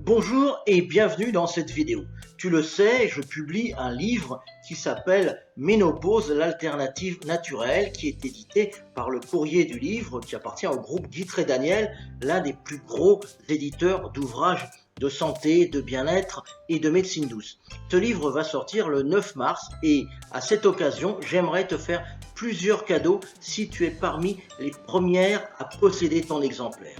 Bonjour et bienvenue dans cette vidéo. Tu le sais, je publie un livre qui s'appelle Ménopause, l'alternative naturelle, qui est édité par le Courrier du Livre, qui appartient au groupe Guitry Daniel, l'un des plus gros éditeurs d'ouvrages de santé, de bien-être et de médecine douce. Ce livre va sortir le 9 mars et à cette occasion, j'aimerais te faire plusieurs cadeaux si tu es parmi les premières à posséder ton exemplaire.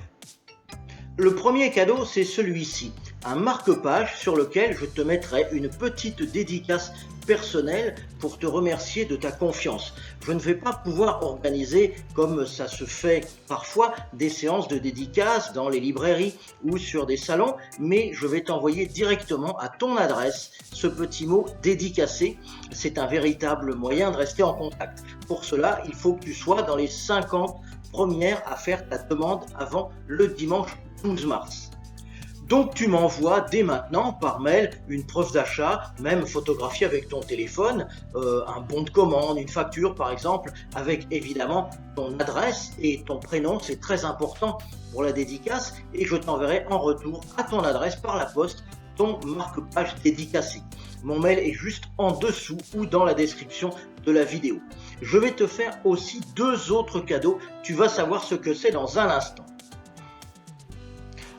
Le premier cadeau, c'est celui-ci, un marque-page sur lequel je te mettrai une petite dédicace personnelle pour te remercier de ta confiance. Je ne vais pas pouvoir organiser, comme ça se fait parfois, des séances de dédicaces dans les librairies ou sur des salons, mais je vais t'envoyer directement à ton adresse ce petit mot dédicacé. C'est un véritable moyen de rester en contact. Pour cela, il faut que tu sois dans les 50 premières à faire ta demande avant le dimanche 12 mars. Donc tu m'envoies dès maintenant par mail une preuve d'achat, même photographiée avec ton téléphone, un bon de commande, une facture par exemple, avec évidemment ton adresse et ton prénom, c'est très important pour la dédicace, et je t'enverrai en retour à ton adresse par la poste ton marque-page dédicacé. Mon mail est juste en dessous ou dans la description de la vidéo. Je vais te faire aussi deux autres cadeaux, tu vas savoir ce que c'est dans un instant.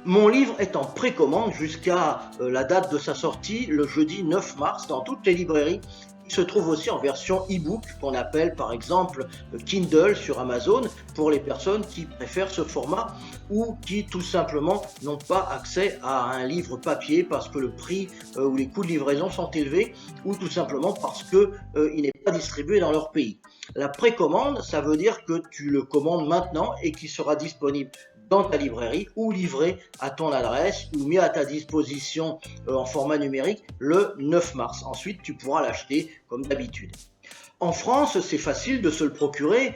Mon livre est en précommande jusqu'à la date de sa sortie, le jeudi 9 mars, dans toutes les librairies. Il se trouve aussi en version e-book, qu'on appelle par exemple Kindle sur Amazon, pour les personnes qui préfèrent ce format ou qui tout simplement n'ont pas accès à un livre papier parce que le prix ou les coûts de livraison sont élevés, ou tout simplement parce qu'il n'est pas distribué dans leur pays. La précommande, ça veut dire que tu le commandes maintenant et qu'il sera disponible dans ta librairie ou livré à ton adresse ou mis à ta disposition en format numérique le 9 mars. Ensuite, tu pourras l'acheter comme d'habitude. En France, c'est facile de se le procurer,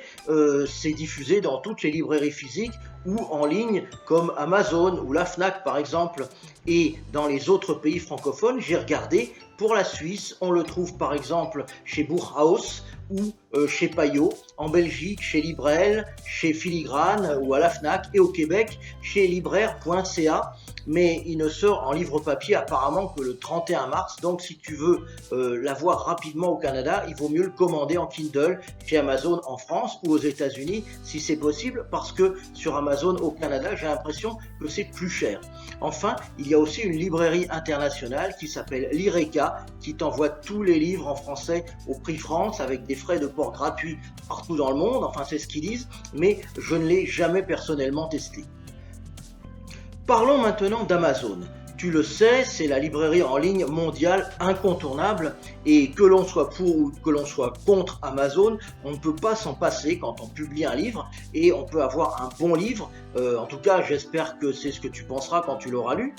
c'est diffusé dans toutes les librairies physiques ou en ligne comme Amazon ou la Fnac par exemple. Et dans les autres pays francophones, j'ai regardé, pour la Suisse, on le trouve par exemple chez Buchhaus ou chez Payot, en Belgique chez Librel, chez Filigrane ou à la Fnac, et au Québec chez libraire.ca. Mais il ne sort en livre papier apparemment que le 31 mars, donc si tu veux l'avoir rapidement au Canada, il vaut mieux le commander en Kindle chez Amazon en France ou aux États-Unis si c'est possible, parce que sur Amazon au Canada, j'ai l'impression que c'est plus cher. Enfin, il y a aussi une librairie internationale qui s'appelle Lireka, qui t'envoie tous les livres en français au prix France avec des frais de port gratuits partout dans le monde, enfin c'est ce qu'ils disent, mais je ne l'ai jamais personnellement testé. Parlons maintenant d'Amazon. Tu le sais, c'est la librairie en ligne mondiale incontournable, et que l'on soit pour ou que l'on soit contre Amazon, on ne peut pas s'en passer quand on publie un livre, et on peut avoir un bon livre, en tout cas j'espère que c'est ce que tu penseras quand tu l'auras lu.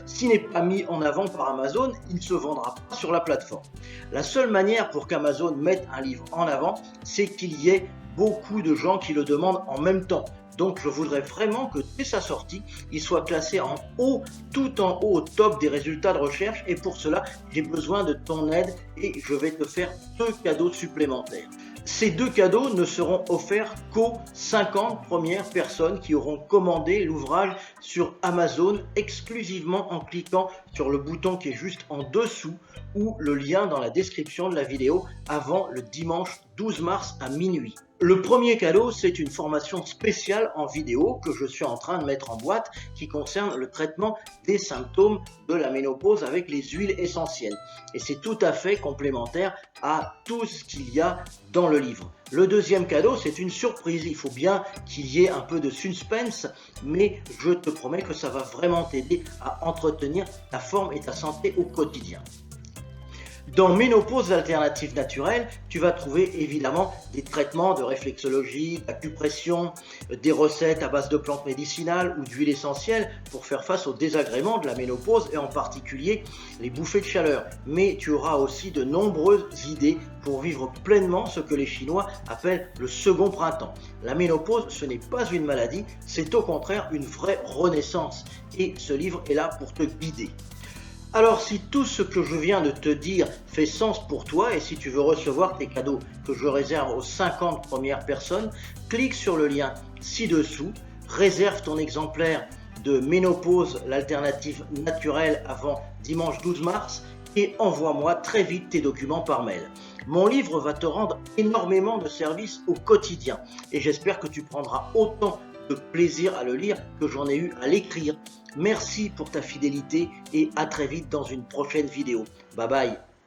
S'il n'est pas mis en avant par Amazon, il ne se vendra pas sur la plateforme. La seule manière pour qu'Amazon mette un livre en avant, c'est qu'il y ait beaucoup de gens qui le demandent en même temps. Donc je voudrais vraiment que dès sa sortie, il soit classé en haut, tout en haut, au top des résultats de recherche, et pour cela, j'ai besoin de ton aide et je vais te faire deux cadeaux supplémentaires. Ces deux cadeaux ne seront offerts qu'aux 50 premières personnes qui auront commandé l'ouvrage sur Amazon exclusivement en cliquant sur le bouton qui est juste en dessous ou le lien dans la description de la vidéo avant le dimanche 12 mars à minuit. Le premier cadeau, c'est une formation spéciale en vidéo que je suis en train de mettre en boîte qui concerne le traitement des symptômes de la ménopause avec les huiles essentielles. Et c'est tout à fait complémentaire à tout ce qu'il y a dans le livre. Le deuxième cadeau, c'est une surprise. Il faut bien qu'il y ait un peu de suspense, mais je te promets que ça va vraiment t'aider à entretenir ta forme et ta santé au quotidien. Dans Ménopause, l'alternative naturelle, tu vas trouver évidemment des traitements de réflexologie, d'acupression, des recettes à base de plantes médicinales ou d'huiles essentielles pour faire face aux désagréments de la ménopause et en particulier les bouffées de chaleur. Mais tu auras aussi de nombreuses idées pour vivre pleinement ce que les Chinois appellent le second printemps. La ménopause, ce n'est pas une maladie, c'est au contraire une vraie renaissance. Et ce livre est là pour te guider. Alors si tout ce que je viens de te dire fait sens pour toi et si tu veux recevoir tes cadeaux que je réserve aux 50 premières personnes, clique sur le lien ci-dessous, réserve ton exemplaire de Ménopause, l'alternative naturelle avant dimanche 12 mars et envoie-moi très vite tes documents par mail. Mon livre va te rendre énormément de service au quotidien et j'espère que tu prendras autant de plaisir à le lire que j'en ai eu à l'écrire. Merci pour ta fidélité et à très vite dans une prochaine vidéo. Bye bye.